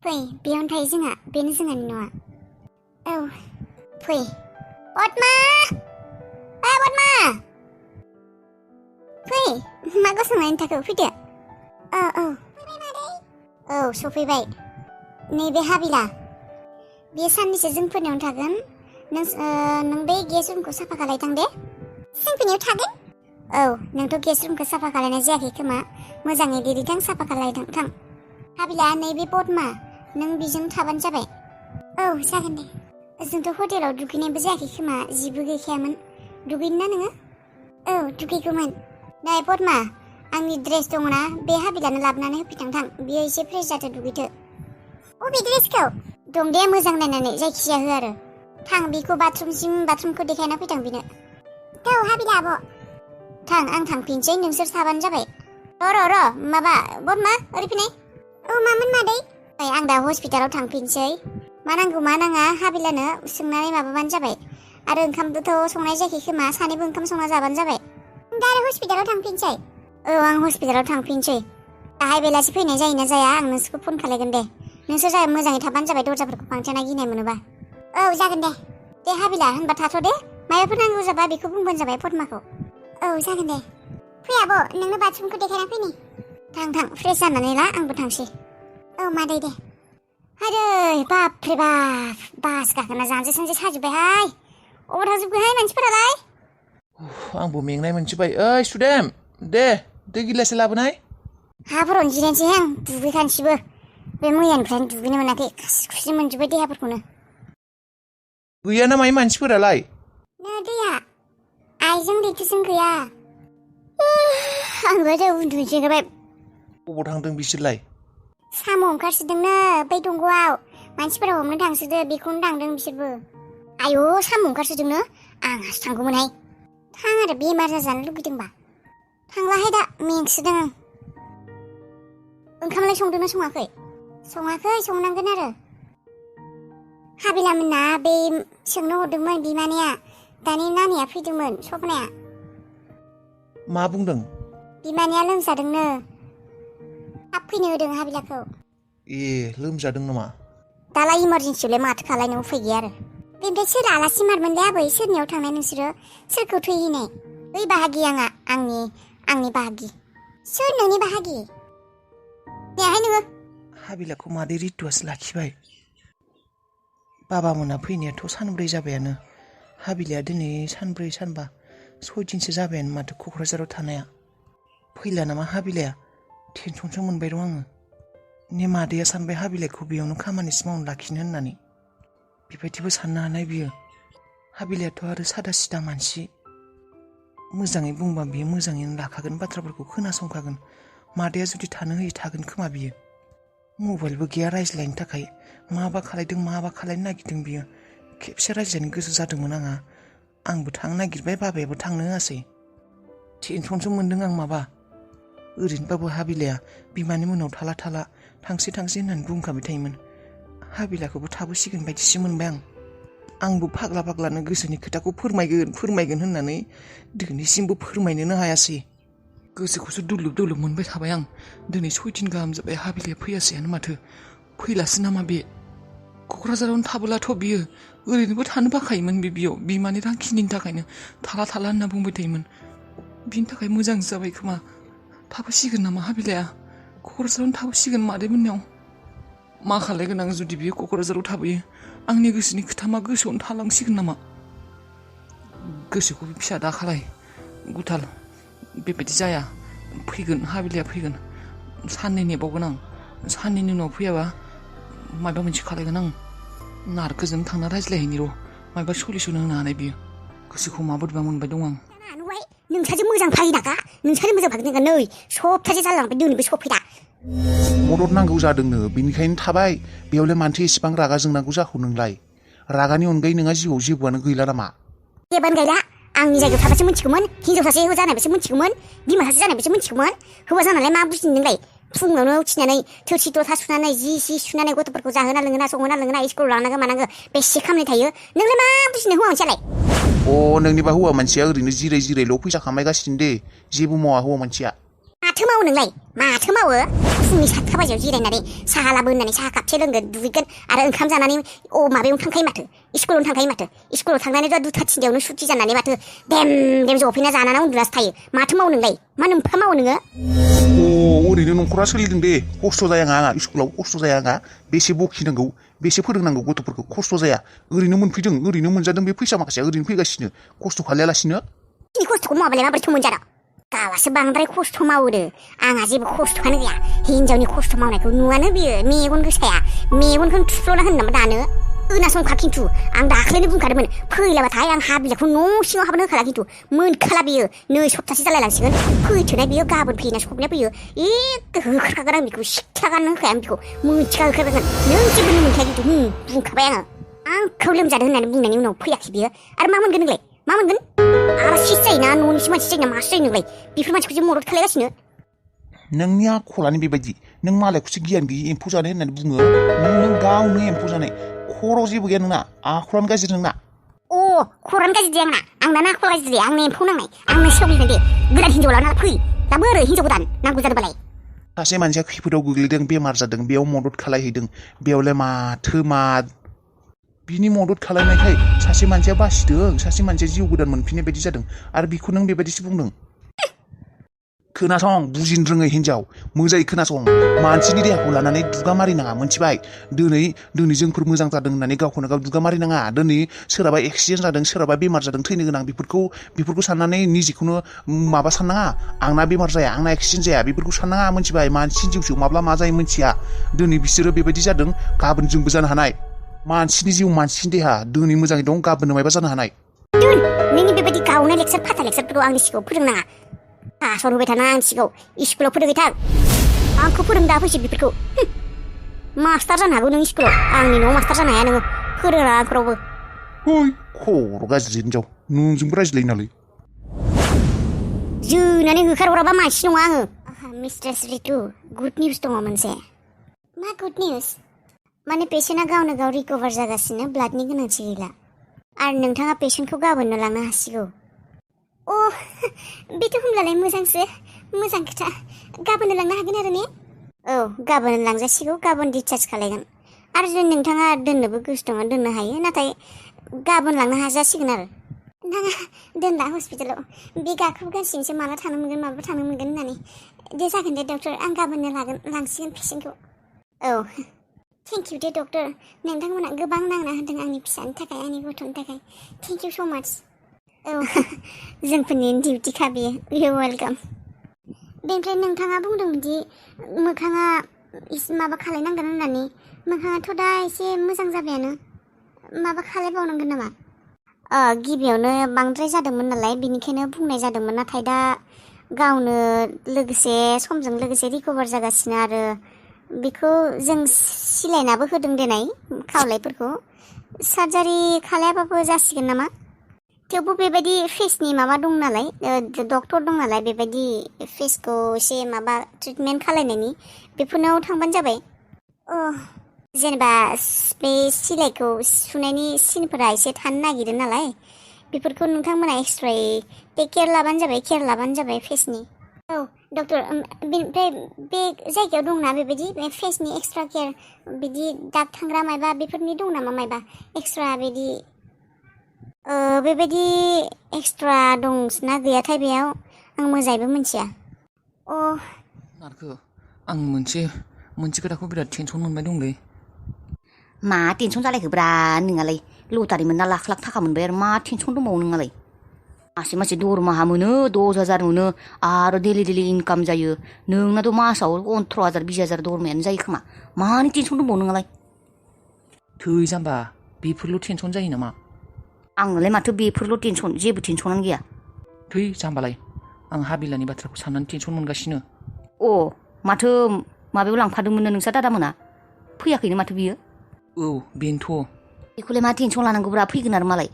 फै बेयावनो थायो जोंहा बेनो जोंहानि न'आ औ फै पद्मा पद्मा फै मा गसंनानै थाखो फैदो औ सफैबाय नैबे हाबिला बे साननैसो जोंफोरनियावनो थागोन नों बे गेस रुमखौ साफा खालायथां दे जोंफोरनियाव थागोन औ नोंथ' गेस रुमखौ साफा खालायनाय जायाखै खोमा मोजाङै लिरैथां साफा खालायथां थां हाबिला नैबे पद्मा नों बेजों थाबानो जाबाय औ जागोन दे जोंथ' हटेलाव दुगैनायबो जायाखै खोमा जिबो गैखायामोन दुगैनो ना नोङो औ दुगैगौमोन नै पद्मा आंनि ड्रेस दङना बे हाबिलानो लाबोनानै होफैथां थां बियो एसे फ्रेस जाथो दुगैथो अबे ड्रेसखौ दं दे मोजां नायनानै जायखिजाया हो आरो थां बेखौ बाथरुमखौ देखायना फैथां बेनो औ हाबिला आब' थां आं थांफिनसै नोंसोर साबानो जाबाय र' माबा पद्मा ओरै फैनाय औ मामोन मादै आं दा हस्पिटालाव थांफिनसै मा नांगौ मा नाङा हाबिलानो सोंनानै माबाबानो जाबाय आरो ओंखामबोथ' संनाय जायाखै खोमा सानैबो ओंखाम संना जाबानो जाबाय दा आरो हस्पिटालाव थांफिनसै औ आं हस्पिटालाव थांफिनसै दाहाय बेलासि फैनाय जायोना जाया आं नोंसोरखौ फन खालायगोन दे नोंसोर मोजाङै थाबानो जाबाय दरजाफोरखौ फांथेना गिनाय मोनोबा औ जागोन दे हाबिला होनबा थाथ' दे माबाफोर नांगौ जाबा बेखौ बुंबानो जाबाय पद्माखौ औ जागोन दे फै आब' नोंनो बाथरुमखौ देखायना फैनि थां फ्रेस जानानै ला आंबो थांसै औ मादै दे आरे बापरे बाप बास गाखोना जानजि सानजि साजोब्बायहाय अबाव थांजोबखोहाय मानसिफोरालाय आंबो मेंनाय मोनजोब्बाय ओइ सुदेम दे दै गिलाससे लाबोनाय हाफोरावनो जिरायनोसै आं दुगैखानोसैबो बे मैयानिफ्रायनो दुगैनो मोनाखै खास्रि खुस्रि मोनजोब्बाय देहाफोरखौनो गैया ना मायो मानसिफोरालाय नै दैया आइजों दैथुजों गैया आंबो दे उन्दुनोसै ओंखारबाय बबाव थांदों बिसोरलाय साम' ओंखारसोदोंनो बै दंग'आव मानसिफोरा हमनो थांसोदो बेखौनो थांदों बिसोरबो आयौ साम' ओंखारसोदोंनो आंहासो थांगौमोनहाय थां आरो बेमार जाजानो लुगैदोंबा थांलाहाय दा मेंसोदों आं ओंखामलाय संदोंना सङाखै संनांगोन आरो हाबिला मोनना बे सोंनो हरदोंमोन बिमानैया दानि नानिया फैदोंमोन सपनाया मा बुंदों बिमानैया लोमजादोंनो थाब फैनो होदों हाबिलाखौ ए लोमजादों नामा दालाय इमारजेन्सियावलाय माथो खालायनो उफाय गैया आरो बेनिफ्राय सोर आलासि मारमोनलाय आबै सोरनियाव थांनाय नोंसोरो सोरखौ थैहैनाय बै बाहागि आंनि बाहागि सोर नोंनि बाहागि देहाय नोङो हाबिलाखौ मादै रितुआसो लाखिबाय बाबामोना फैनायाथ' सानब्रै जाबायानो हाबिलाया दिनै सानब्रै सानबा 6 दिनसो जाबायानो माथो क'क्राझाराव थानाया फैला नामा हाबिलाया टेनसनसो मोनबाय दं आङो ने मादैया सानबाय हाबिलाखौ बेयावनो खामानिसो मावनो लाखिनो होननानै बेबायदिबो साननो हानाय बियो हाबिलायाथ' आरो सादा सिदा मानसि मोजाङै बुंबा बियो मोजाङैनो लाखागोन बाथ्राफोरखौ खोनासंखागोन मादैया जुदि थानो होयो थागोन खोमा बियो मबाइलबो गैया रायज्लायनो थाखाय माबा खालायनो नागिरदों बियो खेबसे रायज्लायनो गोसो जादोंमोन आंबो थांनो नागिरबाय बाबायाबो थांनो होआसै टेनसनसो मोनदों आं माबा ओरैनोबाबो हाबिलाया बिमानि मोनाव थाला थांसै होननानै बुंखाबाय थायोमोन हाबिलाखौबो थाबोसिगोन बायदिसो मोनबाय आंबो फाग्लानो गोसोनि खोथाखौ फोरमायगोन होननानै दिनैसिमबो फोरमायनोनो हायासै गोसोखौसो दुलुब मोनबाय थाबाय आं दिनै 6 दिन गाहाम जाबाय हाबिलाया फैयासैयानो माथो फैलासो नामा बे क'क्राझारावनो थाबोलाथ' बियो ओरैनोबो थानो बाखायोमोन बेयाव बिमानि रांखिनिनि थाखायनो थाला होनना बुंबाय थायोमोन बिनि थाखाय मोजां जाबाय खोमा थाबोसिगोन नामा हाबिलाया क'क्राझारावनो थाबोसिगोन मादै मोननायाव मा खालायगोन आं जुदि बियो क'क्राझाराव थाबोयो आंनि गोसोनि खोथा मा गोसोआवनो थालांसिगोन नामा गोसोखौ फिसा दा खालाय गुथाल बेबायदि जाया फैगोन हाबिलाया फैगोन साननै नेबावगोन आं साननैनि उनाव फैयाबा माबा मोनसे खालायगोन आं नारखोजों थांना रायज्लायहैनि र' माबा सलिउसन होनो हानाय बियो गोसोखौ माबोरैबा मोनबाय दं आं नोंसाजों मोजां फालिनागा नोंसाजों मोजां फालिनागा नै सप्तासे जालांबाय दिनैबो सफैदा मदद नांगौ जादोंनो बेनिखायनो थाबाय बेयावलाय मानथो एसेबां रागा जोंनांगौ जाखो नोंलाय रागानि अनगायै नोंहा जिउआव जेबोआनो गैला नामा जेबोआनो गैला आंनि जायगायाव थाबासो मिथिगौमोन हिनजाव सासे हौवा जानायबासो मिथिगौमोन बिमा सासे जानायबासो मिथिगौमोन हौवा जानानै मा बुजिनो नोंलाय फुङावनो उथिनानै थोरसि लथा सुनानै जि सुनानै गथ'फोरखौ जाहोना लोंहोना संहोना लोंहोना स्कुलाव लांनांगौ मानांगौ बेसे खामानि थायो नोंलाय मा बुजिनो हौवा मानसियालाय नोंनिबा हौवा मानसिया ओरैनो जिरायल' फैसा खामायगासिनो दे जेबो मावा हौवा मानसिया माथो मावो नोंलाय माथो मावो फुंनि 7 बाजियाव जिरायनानै साहा लाबो होननानै साहा कापसे लोंगोन दुगैगोन आरो ओंखाम जानानै माबायावनो थांखायो माथो स्कुलावनो थांखायो माथो स्कुलाव थांनानै दा 2:30 सुथि जानानै माथो देम जफैना जानानै उन्दुनासो थायो माथो मावो नोंलाय मा नोम्फा मावो नोङो ओरैनो न'खरा सोलिदों दे खस्थ' जाया आंहा स्कुलाव खस्थ' जाया आंहा बेसे बखिनांगौ बेसे फोरोंनांगौ गथ'फोरखौ खस्थ' जाया ओरैनो मोनफैदों ओरैनो मोनजादों बे फैसा माखासेया ओरैनो फैगासिनो खस्थ' खालायालासिनो नि खस्थ'खौ मावाबालाय माबोरैथो मोनजानो गावासो बांद्राय खस्थ' मावोदो आंहा जेबो खस्थ'आनो गैया हिनजावनि खस्थ' मावनायखौ नुवानो बियो मेगन गोसाया मेगनखौनो थुफ्ल'ना होनो नामा दानो खोनासंखा खिन्थु आं दाख्लैनो बुंखादोंमोन फैलाबाथाय आं हाबिलाखौ न' सिङाव हाबनो होखाला खिन्थु मोनखाला बियो नै सप्तासे जालायलांसिगोन फैथोनाय बियो गाबोन फैयोना सबनिया फैयो एखे होखागोन आं बेखौ सिख्लागानो होखाया आं बेखौ मोनथिखा होखागोन नों जेबो मोनखाया खिन्थु बुंखाबाय आंखौ लोमजादों होननानै बुंनायनि उनाव फैयाखै बियो आरो मा मोनगोन नोंलाय मा मोनगोन आरो सिस जायोना न'निसो मानसि जायोना मासो जायो नोंलाय बेफोर मानसिखौ जे मदद खालायगासिनो नोंनि आखलानो बेबायदि नों मालायखौसो गियान गैयि एम्फौ जानाय होननानै बुङो नों गावनो एम्फौ जानाय खर'आव जेबो गैया नोंना आखलानो गाज्रि नोंना खर'आनो गाज्रि आंना आखल गाज्रि आंनो एम्फौ नांनाय आंनो सेवलिनाय दे गोदान हिनजाव लाना फै दा बोरै हिनजाव गोदान नांगौ जादोंबालाय सासे मानसिया खैफोदाव गोग्लैदों बेमार जादों बेयाव मदद खालायहैदों बेयावलाय माथो बिनि मदद खालामनायखाय सासे मानसिया बासिदों सासे मानसिया जिउ गोदान मोनफिननाय बायदि जादों आरो बेखौ नों बेबायदिसो बुंदों खोनासं बुजिनो रोङै हिनजाव मोजाङै खोनासं मानसिनि देहाखौ लानानै दुगा मारिनाङा मोनथिबाय दिनै जोंफोर मोजां जादों होननानै गावखौनो गाव दुगा मारिनाङा दिनै सोरहाबा एक्सिडेन्ट जादों सोरहाबा बेमार जादों थैनो गोनां बेफोरखौ साननानै निजेखौनो माबा साननाङा आंना बेमार जाया आंना एक्सिडेन्ट जाया बेफोरखौ साननाङा मोनथिबाय मानसिनि जिउसो माब्ला मा जायो मोनथिया दिनै बिसोरो बेबायदि जादों गाबोन जोंबो जानो हानाय मानसिनि जिउ मानसिनि देहा दिनै मोजाङै दं गाबोन मायबा जानो हानाय नोंनि बेबायदि गावनाय फाथा लेक्सारफोरखौ आंनि सिगाङाव फोरोंनाङा आसर होबाय थाना आं सिगाङाव स्कुलाव फोरोंबाय थां आंखौ फोरोंदा फैसै बेफोरखौ मास्टार जानो हागौ नों स्कुलाव आंनि न'आव मास्टार जानो हाया नोङो फोरोङा आंखौरावबो खर' गाज्रि हिनजाव नोंजोंबो रायज्लायो नालाय जोनानै होखारहराबा मानसि नङा आङो मिस्ट्रेस रितु गुड निउस दङ मोनसे मा गुड निउस माने पेसेन्टआ गावनो गाव रिकभार जागासिनो ब्लाडनि गोनांथि गैला आरो नोंथाङा पेसेन्टखौ गाबोननो लांनो हासिगौ बेथ' होनब्लालाय मोजां खोथा गाबोननो लांनो हागोन आरो ने गाबोन लांजासिगौ गाबोन डिसचार्ज खालायगोन आरो जुदि नोंथाङा दोननोबो गोसो दङ दोननो हायो नाथाय गाबोन लांनो हाजासिगोन आरो नाङा दोनला हस्पिटालाव बे गाखोगासिनोसो माला थानो मोनगोन माबा थानो मोनगोन होननानै दे जागोन दे डक्टर आं गाबोननो लांसिगोन पेसेन्टखौ थेंक इउ दे डक्टर नोंथांमोना गोबां नांना होदों आंनि फिसानि थाखाय आंनि गथ'नि थाखाय थेंक इउ स' माच जोंफोरनि डिउटिखा बेयो इउ वेलकाम बेनिफ्राय नोंथाङा बुंदोंदि मोखाङा माबा खालायनांगोन होननानै मोखाङाथ' दा एसे मोजां जाबायानो माबा खालायबावनांगोन नामा गिबियावनो बांद्राय जादोंमोन नालाय बेनिखायनो बुंनाय जादोंमोन नाथाय दा गावनो लोगोसे समजों लोगोसे रिकभार जागासिनो आरो बेखौ जों सिलायनाबो होदों देनाय खावलायफोरखौ सार्जारि खालायाबाबो जासिगोन नामा थेवबो बेबायदि फेसनि माबा दं नालाय डक्टर दं नालाय बेबायदि फेसखौ एसे माबा ट्रिटमेन्ट खालायनायनि बेफोरनाव थांबानो जाबाय जेनेबा बे सिलाइखौ सुनायनि सिनफोरा एसे थानो नागिरो नालाय बेफोरखौ नोंथांमोना एक्सट्रायै केयार लाबानो जाबाय फेसनि डक्टर बेनिफ्राय बे जायगायाव दंना बेबायदि फेसनि एक्सट्रा केयार बिदि दाग थांग्रा मायबा बेफोरनि दं नामा मायबा एक्सट्रा बिदि बेबायदि एक्सट्रा दंना गैयाथाय बेयाव आं मोजाङैबो मिथिया नारखो आं मोनसे खोथाखौ बिराद टेनसन मोनबाय दंलै मा टेनसन जालायखोब्रा नोंहालाय लटारि मोनना लाख थाखा मोनबाय आरो मा टेनसन दंबावो नोंहालाय मासे दरमाहा मोनो 10,000 मोनो आरो डेलि इनकाम जायो नोंनाथ' मासाव 18,000 20,000 दरमायानो जायो खोमा मानि टेनसन दंबावो नोंहालाय थै जाम्बा बेफोरल' टेनसन जायो नामा आंनालाय माथो बेफोरल' टेनसन जेबो टेनसनानो गैया थै जाम्बालाय आं हाबिलानि बाथ्राखौ साननानै टेनसन मोनगासिनो माथो माबायाव लांफादोंमोननो नोंसा दादामोना फैयाखैनो माथो बियो बेनोथ' बेखौलाय मा टेनसन लानांगौब्रा फैगोन आरो मालाय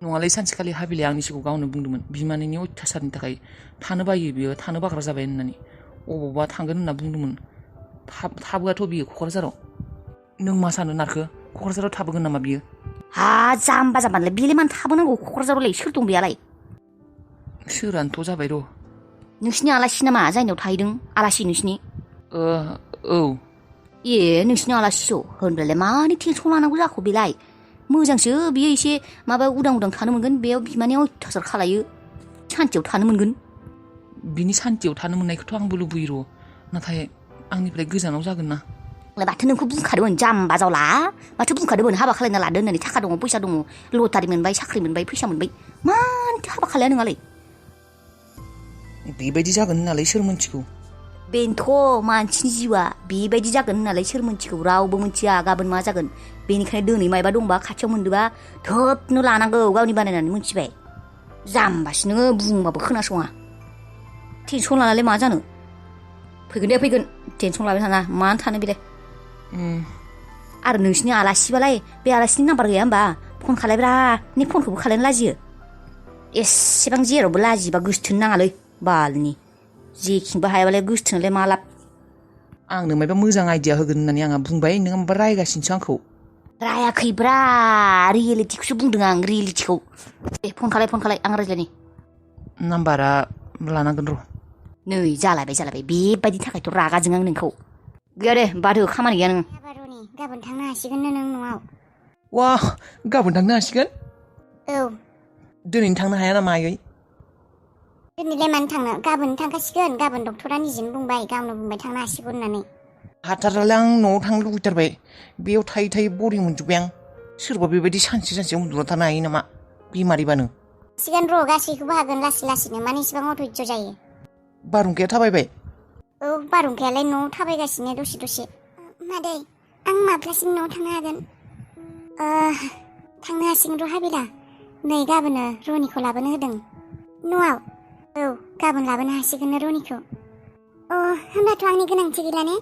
नङालाय सानसेखालि हाबिलाया आंनि सिगाङाव गावनो बुंदोंमोन बिमानैनि अयथासारनि थाखाय थानो बायो बियो थानो बाग्रा जाबाय होननानै अबावबा थांगोन होनना बुंदोंमोन थाबोआथ' बियो क'क्राझाराव नों मा सानो नारखो क'क्राझाराव थाबोगोन नामा बियो जाम्बालाय बेलाय मानो थाबोनांगौ क'क्राझारावलाय सोर दं बेयालाय सोरानोथ' जाबाय र' नोंसिनि आलासि नामा जायनाव थाहैदों आलासि नोंसिनि औ ए नोंसिनि आलासिसो होनब्लालाय मानि टेनसन लानांगौ जाखो बेलाय मोजांसो बियो एसे माबा उदां उदां थानो मोनगोन बेयाव बिमानि अयथासार खालायो सान्थियाव थानो मोनगोन बिनि सान्थियाव थानो मोननायखौथ' आंबो लुबैयो र' नाथाय आंनिफ्राय गोजानाव जागोन ना माथो नोंखौ बुंखादोंमोन जाम्बा जावला माथो बुंखादोंमोन हाबा खालायना लादो होननानै थाखा दङ फैसा दङ लटारि मोनबाय साख्रि मोनबाय फैसा मोनबाय मानोथो हाबा खालाया नोंहालाय बेबायदि जागोन होननानै सोर मोनथिगौ बेनोथ' मानसिनि जिउआ बेबायदि जागोन होननानै सोर मोनथिगौ रावबो मोनथिया गाबोन मा जागोन बेनिखायनो दिनै मायबा दंबा खाथियाव मोनदोबा थोबनो लानांगौ गावनि बानायनानै मोनथिबाय जाम्बासि नोङो बुंबाबो खोनासङा टेनसन लानालाय मा जानो फैगोन दे फैगोन टेनसन लाबाय थाना मानो थानो बेलाय आरो नोंसिनि आलासिबालाय बे आलासिनि नाम्बार गैया होमबा फन खालायब्रा नै फनखौबो खालायनो लाजियो एसेबां जेरावबो लाजिबा गोसोथोनो नाङालै बालनि जेखिनिबो हायाबालाय गोसोथोनोलाय मा लाब आंनो मायबा मोजां आइडिया होगोन होननानै आंहा बुंबाय नों होमबा रायगासिनोसो आंखौ रायाखैब्रा रियेलिटिखौसो बुंदों आं रियेलिटिखौ दे फन खालाय आं रायज्लायनि नाम्बारा लानांगोन र' नै जालायबाय बेबायदिनि थाखायथ' रागा जों आं नोंखौ गैया दे बाद हो खामानि गैया नों हाबारुनि गाबोन थांनो हासिगोन नों न'आव वा गाबोन थांनो हासिगोन औ दिनैनो थांनो हाया नामा आयै दिनैलाय मानो थांनो गाबोन थांखासिगोन गाबोन डक्टरा निजेनो बुंबाय गावनो बुंबाय थांनो हासिगोन होननानै हाथारालाय आं न'आव थांनो लुबैथारबाय बेयाव थायै बरिं मोनजोब्बाय आं सोरबा बेबायदि सानसे उन्दुना थानो हायो नामा बिमारिबानो सिगां र' गासैखौबो हागोन लासैनो माने इसेबां अधैर्य जायो बारहुंखाया थाबायबाय औ बारहुंखायालाय न'आव थाबायगासिनो दसे मादै आं माब्लासिम न'आव थांनो हागोन थांनो हासिगोन र' हाबिला नै गाबोनो रनिखौ लाबोनो होदों न'आव औ गाबोन लाबोनो हासिगोन रनिखौ होमब्लाथ' आंनि गोनांथि गैला ने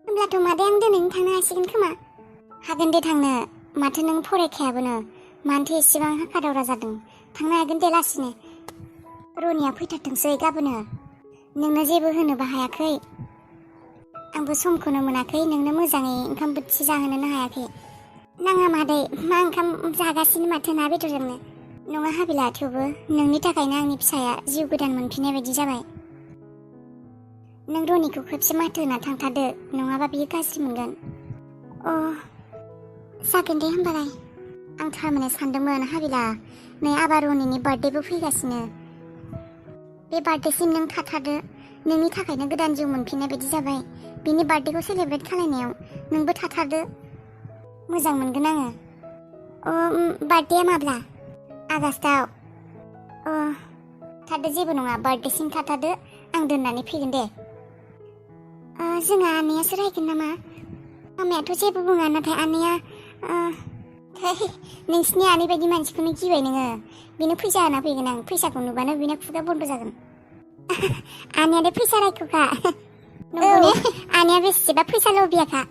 होमब्लाथ' मादै आं दिनैनो थांनो हासिगोन खोमा हागोन दे थांनो माथो नों फरायखायाबोनो मानोथो एसेबां हाखा दावरा जादों थांनो हागोन दे लासैनो रनिया फैथारथोंसै गाबोनो नोंनो जेबो होनोबो हायाखै आंबो समखौनो मोनाखै नोंनो मोजाङै ओंखाम बोथिसे जाहोनोनो हायाखै नाङा मादै मा ओंखाम जागासिनो माथो ना बेदरजोंनो नङा हाबिला थेवबो नोंनि थाखायनो आंनि फिसाया जिउ गोदान मोनफिननाय बायदि जाबाय नों रनिखौ खेबसे माथो होना थांथारदो नङाबा बियो गाज्रि मोनगोन जागोन दे होमबालाय आं थारमाने सानदोंमोन हाबिला नै आबा रनिनि बार्थडेबो फैगासिनो बे बार्थडेसिम नों थाथारदो नोंनि थाखायनो गोदान जिउ मोनफिननाय बायदि जाबाय बिनि बार्थडेखौ सेलेब्रेट खालायनायाव नोंबो थाथारदो मोजां मोनगोन आङो बार्थडेया माब्ला आगष्टआव थादो जेबो नङा बार्थडेसिम थाथारदो आं दोननानै फैगोन दे जोंहा आनैयासो रायगोन नामा मामायाथ' जेबो बुङा नाथाय आनैया नोंसिनि आनै बायदि मानसिखौनो गिबाय नोङो बेनो फैसा होना फैगोन आं फैसाखौ नुबानो बेना खुगा बन्द जागोन आनैयालाय फैसा रायख'खा नंगौ ने आनैया बेसेबा फैसा लबियाखा